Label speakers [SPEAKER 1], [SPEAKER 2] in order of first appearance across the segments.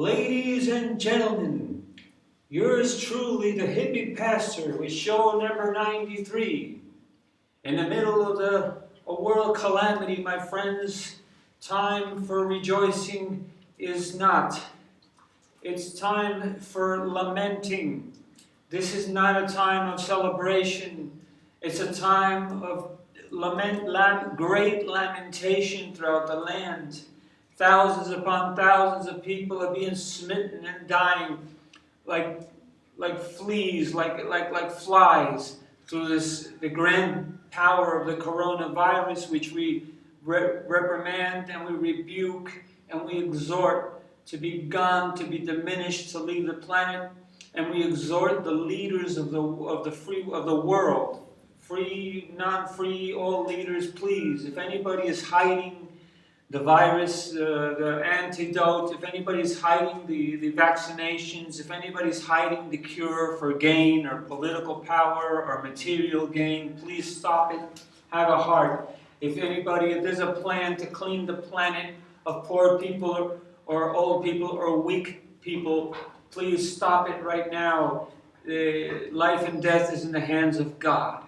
[SPEAKER 1] Ladies and gentlemen, yours truly, the Hippie Pastor, with show number 93. In the middle of a world calamity, my friends, time for rejoicing is not. It's time for lamenting. This is not a time of celebration. It's a time of great lamentation throughout the land. Thousands upon thousands of people are being smitten and dying like fleas, like flies through the grand power of the coronavirus, which we reprimand and we rebuke and we exhort to be gone, to be diminished, to leave the planet, and we exhort the leaders of the world, free, non-free, all leaders, please. If anybody is hiding the virus, the antidote, if anybody's hiding the vaccinations, if anybody's hiding the cure for gain or political power or material gain, please stop it. Have a heart. If there's a plan to clean the planet of poor people or old people or weak people, please stop it right now. Life and death is in the hands of God.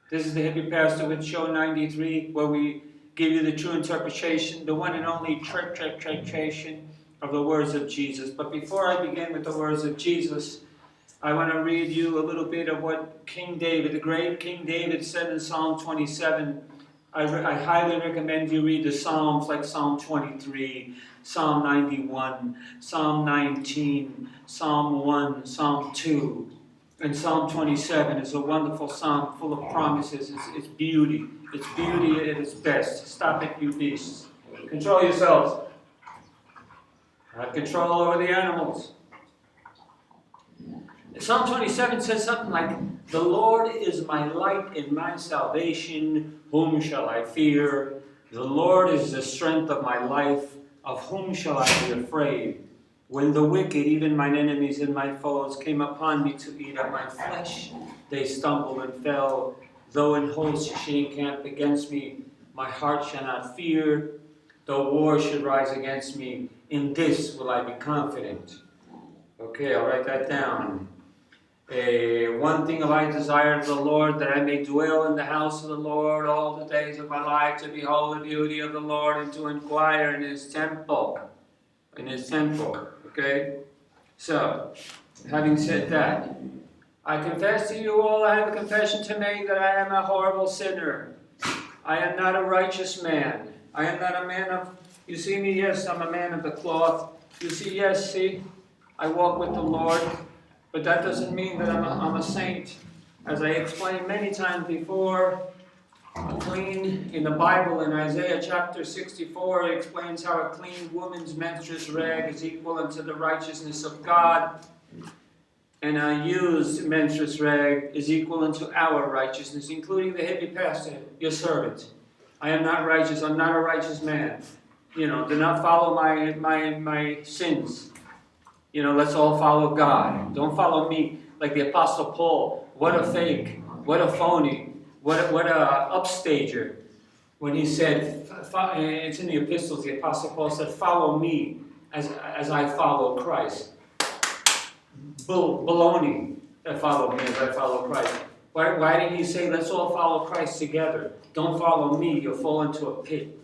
[SPEAKER 1] This is the Hippie Pastor with show 93, where we give you the true interpretation, the one and only interpretation of the words of Jesus. But before I begin with the words of Jesus, I want to read you a little bit of what King David, the great King David, said in Psalm 27. I highly recommend you read the Psalms like Psalm 23, Psalm 91, Psalm 19, Psalm 1, Psalm 2. And Psalm 27 is a wonderful psalm full of promises. It's beauty. It's beauty at its best. Stop it, you beasts. Control yourselves. Have control over the animals. Psalm 27 says something like, "The Lord is my light and my salvation. Whom shall I fear? The Lord is the strength of my life. Of whom shall I be afraid? When the wicked, even mine enemies and my foes, came upon me to eat up my flesh, they stumbled and fell. Though in hosts she encamped against me, my heart shall not fear. Though war should rise against me, in this will I be confident." Okay, I'll write that down. One thing have I desired of the Lord, that I may dwell in the house of the Lord all the days of my life, to behold the beauty of the Lord and to inquire in His temple. In His temple, okay? So, having said that, I confess to you all, I have a confession to make, that I am a horrible sinner. I am not a righteous man. I am not a man of, you see me, yes, I'm a man of the cloth. You see, yes, see, I walk with the Lord, but that doesn't mean that I'm a saint. As I explained many times before, a clean, in the Bible, in Isaiah chapter 64, it explains how a clean woman's menstruous rag is equal unto the righteousness of God. And a used menstruous rag is equal unto our righteousness, including the Hippie Pastor, your servant. I am not righteous. I'm not a righteous man. Do not follow my sins. Let's all follow God. Don't follow me like the Apostle Paul. What a fake. What a phony. What a upstager. When he said, it's in the epistles, the Apostle Paul said, "Follow me as I follow Christ." Baloney, that follow me as I follow Christ. Why didn't he say, let's all follow Christ together? Don't follow me, you'll fall into a pit.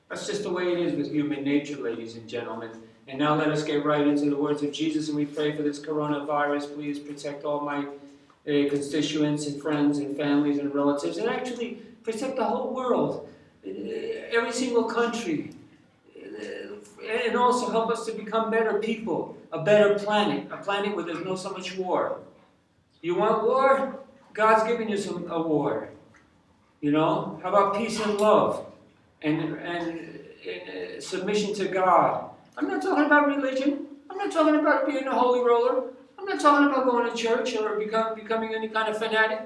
[SPEAKER 1] That's just the way it is with human nature, ladies and gentlemen. And now let us get right into the words of Jesus, and we pray for this coronavirus. Please protect all my constituents and friends and families and relatives, and actually protect the whole world, every single country, and also help us to become better people, a better planet, a planet where there's no so much war. You want war? God's given you a war. How about peace and love and submission to God? I'm not talking about religion. I'm not talking about being a holy roller. I'm not talking about going to church or becoming any kind of fanatic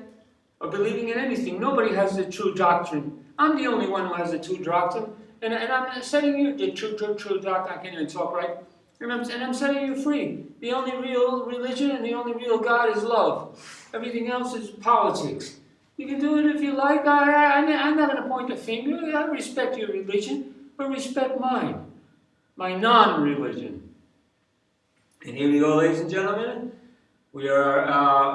[SPEAKER 1] or believing in anything. Nobody has the true doctrine. I'm the only one who has the true doctrine. And I'm setting you the true doctrine. I can't even talk right. And I'm setting you free. The only real religion and the only real God is love. Everything else is politics. You can do it if you like. I'm not going to point a finger. I respect your religion, but respect mine. My non-religion. And here we go, ladies and gentlemen. We are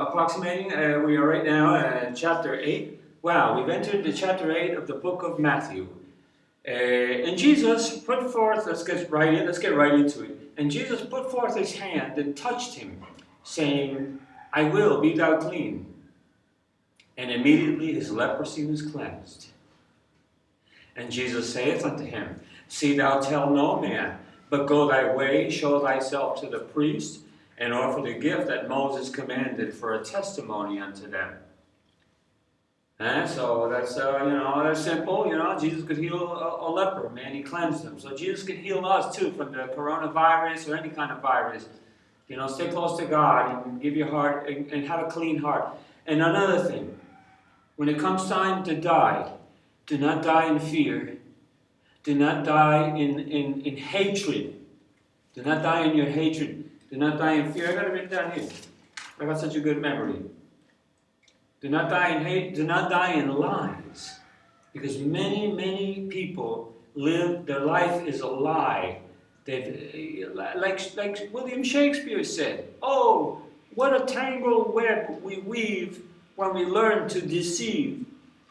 [SPEAKER 1] approximating, we are right now at chapter 8. Wow, we've entered the chapter 8 of the book of Matthew. And Jesus put forth, let's get right into it. And Jesus put forth his hand and touched him, saying, I will, be thou clean. And immediately his leprosy was cleansed. And Jesus saith unto him, See thou tell no man, but go thy way, show thyself to the priest, and offer the gift that Moses commanded for a testimony unto them. And so that's, that's simple. Jesus could heal a leper, man. He cleansed him. So Jesus can heal us too from the coronavirus or any kind of virus. Stay close to God and give your heart and have a clean heart. And another thing, when it comes time to die, do not die in fear. Do not die in hatred. Do not die in your hatred. Do not die in fear. I got it written down here. I got such a good memory. Do not die in hate. Do not die in lies. Because many, many people live, their life is a lie. Like William Shakespeare said, oh, what a tangled web we weave when we learn to deceive.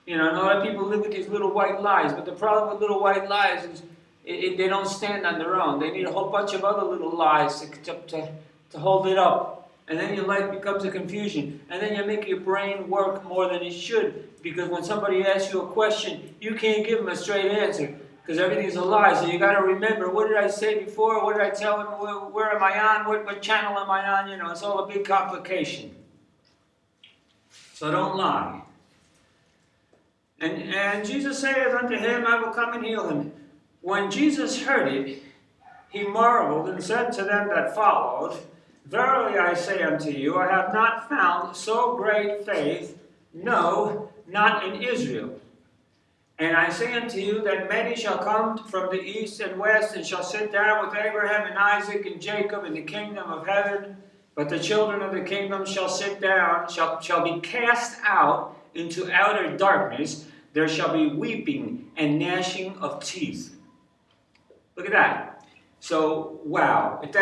[SPEAKER 1] A lot of people live with these little white lies, but the problem with little white lies is they don't stand on their own. They need a whole bunch of other little lies to hold it up. And then your life becomes a confusion. And then you make your brain work more than it should. Because when somebody asks you a question, you can't give them a straight answer. Because everything's a lie. So you got to remember, what did I say before? What did I tell them? Where am I on? What channel am I on? It's all a big complication. So don't lie. And Jesus saith unto him, I will come and heal him. When Jesus heard it, he marveled and said to them that followed, Verily I say unto you, I have not found so great faith, no, not in Israel. And I say unto you that many shall come from the east and west, and shall sit down with Abraham and Isaac and Jacob in the kingdom of heaven. But the children of the kingdom shall sit down, shall be cast out into outer darkness. There shall be weeping and gnashing of teeth. Look at that. So, wow. If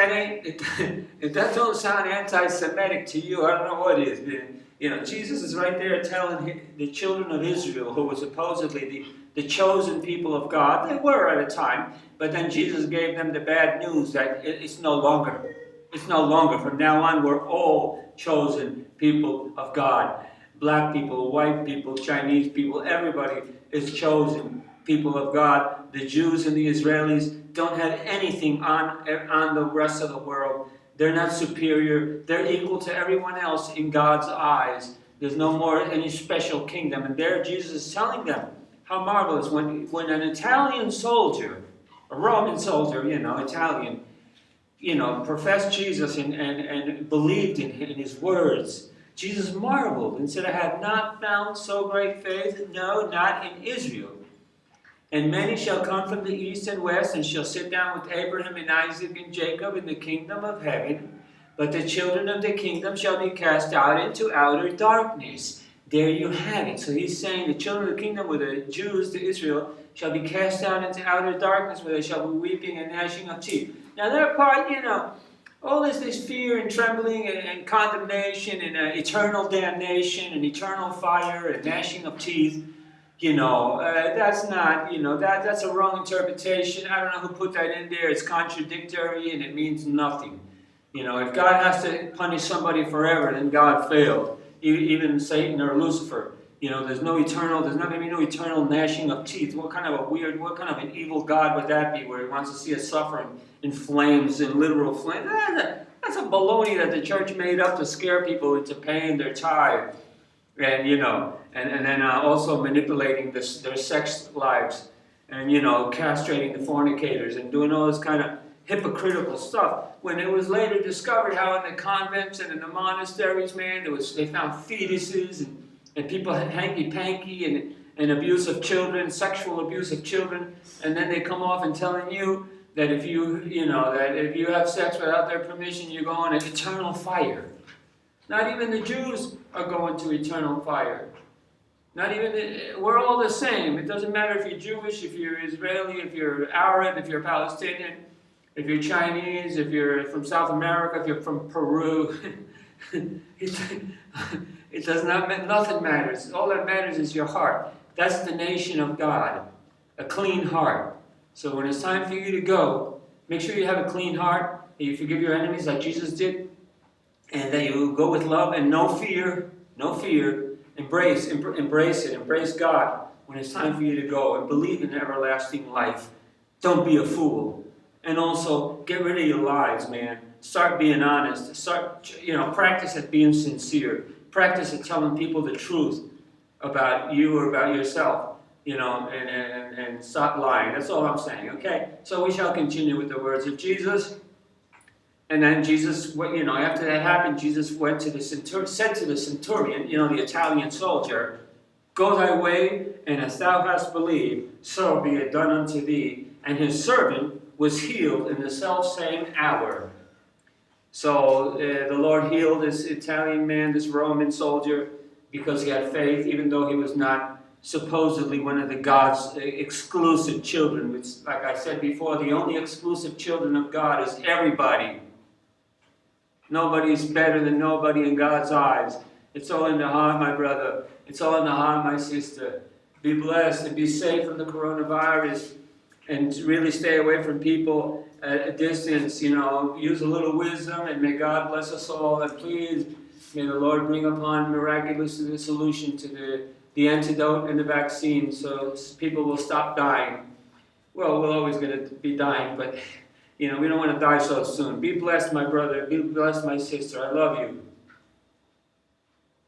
[SPEAKER 1] that don't sound anti-Semitic to you, I don't know what is. Jesus is right there telling the children of Israel, who were supposedly the chosen people of God. They were at a time, but then Jesus gave them the bad news that it's no longer. It's no longer. From now on, we're all chosen people of God. Black people, white people, Chinese people, everybody is chosen people of God. The Jews and the Israelis don't have anything on the rest of the world. They're not superior. They're equal to everyone else in God's eyes. There's no more any special kingdom. And there Jesus is telling them how marvelous. When an Italian soldier, a Roman soldier, Italian, professed Jesus and believed in his words, Jesus marveled and said, I have not found so great faith, no, not in Israel. And many shall come from the east and west, and shall sit down with Abraham and Isaac and Jacob in the kingdom of heaven. But the children of the kingdom shall be cast out into outer darkness. There you have it. So he's saying the children of the kingdom, with the Jews, to Israel, shall be cast out into outer darkness, where they shall be weeping and gnashing of teeth. Now that part, all this fear and trembling and condemnation and eternal damnation and eternal fire and gnashing of teeth, that's not, that's a wrong interpretation. I don't know who put that in there. It's contradictory and it means nothing. If God has to punish somebody forever, then God failed. Even Satan or Lucifer. There's not going to be no eternal gnashing of teeth. What kind of an evil God would that be, where he wants to see us suffering in flames, in literal flames? That's a baloney that the church made up to scare people into paying their tithe. And, and then also manipulating their sex lives. And, castrating the fornicators and doing all this kind of hypocritical stuff. When it was later discovered how in the convents and in the monasteries, man, they found fetuses and people had hanky-panky and abuse of children, sexual abuse of children, and then they come off and telling you that if you have sex without their permission, you're going to eternal fire. Not even the Jews are going to eternal fire. We're all the same. It doesn't matter if you're Jewish, if you're Israeli, if you're Arab, if you're Palestinian. If you're Chinese, if you're from South America, if you're from Peru, it does not, nothing matters. All that matters is your heart. That's the nation of God, a clean heart. So when it's time for you to go, make sure you have a clean heart, that you forgive your enemies like Jesus did, and that you go with love and no fear, no fear. Embrace it, embrace God when it's time for you to go, and believe in everlasting life. Don't be a fool. And also, get rid of your lies, man. Start being honest. Start, practice at being sincere. Practice at telling people the truth about you or about yourself, and stop lying. That's all I'm saying, okay? So we shall continue with the words of Jesus. And then Jesus, after that happened, Jesus went to said to the centurion, the Italian soldier, "Go thy way, and as thou hast believed, so be it done unto thee." And his servant was healed in the selfsame hour. So the Lord healed this Italian man, this Roman soldier, because he had faith, even though he was not supposedly one of the God's exclusive children, which, like I said before, the only exclusive children of God is everybody. Nobody's better than nobody in God's eyes. It's all in the heart, my brother. It's all in the heart, my sister. Be blessed and be safe from the coronavirus, and really stay away from people at a distance. Use a little wisdom, and may God bless us all. And please, may the Lord bring upon miraculously the solution to the antidote and the vaccine, so people will stop dying. Well, we're always going to be dying, but we don't want to die so soon. Be blessed, my brother. Be blessed, my sister. I love you.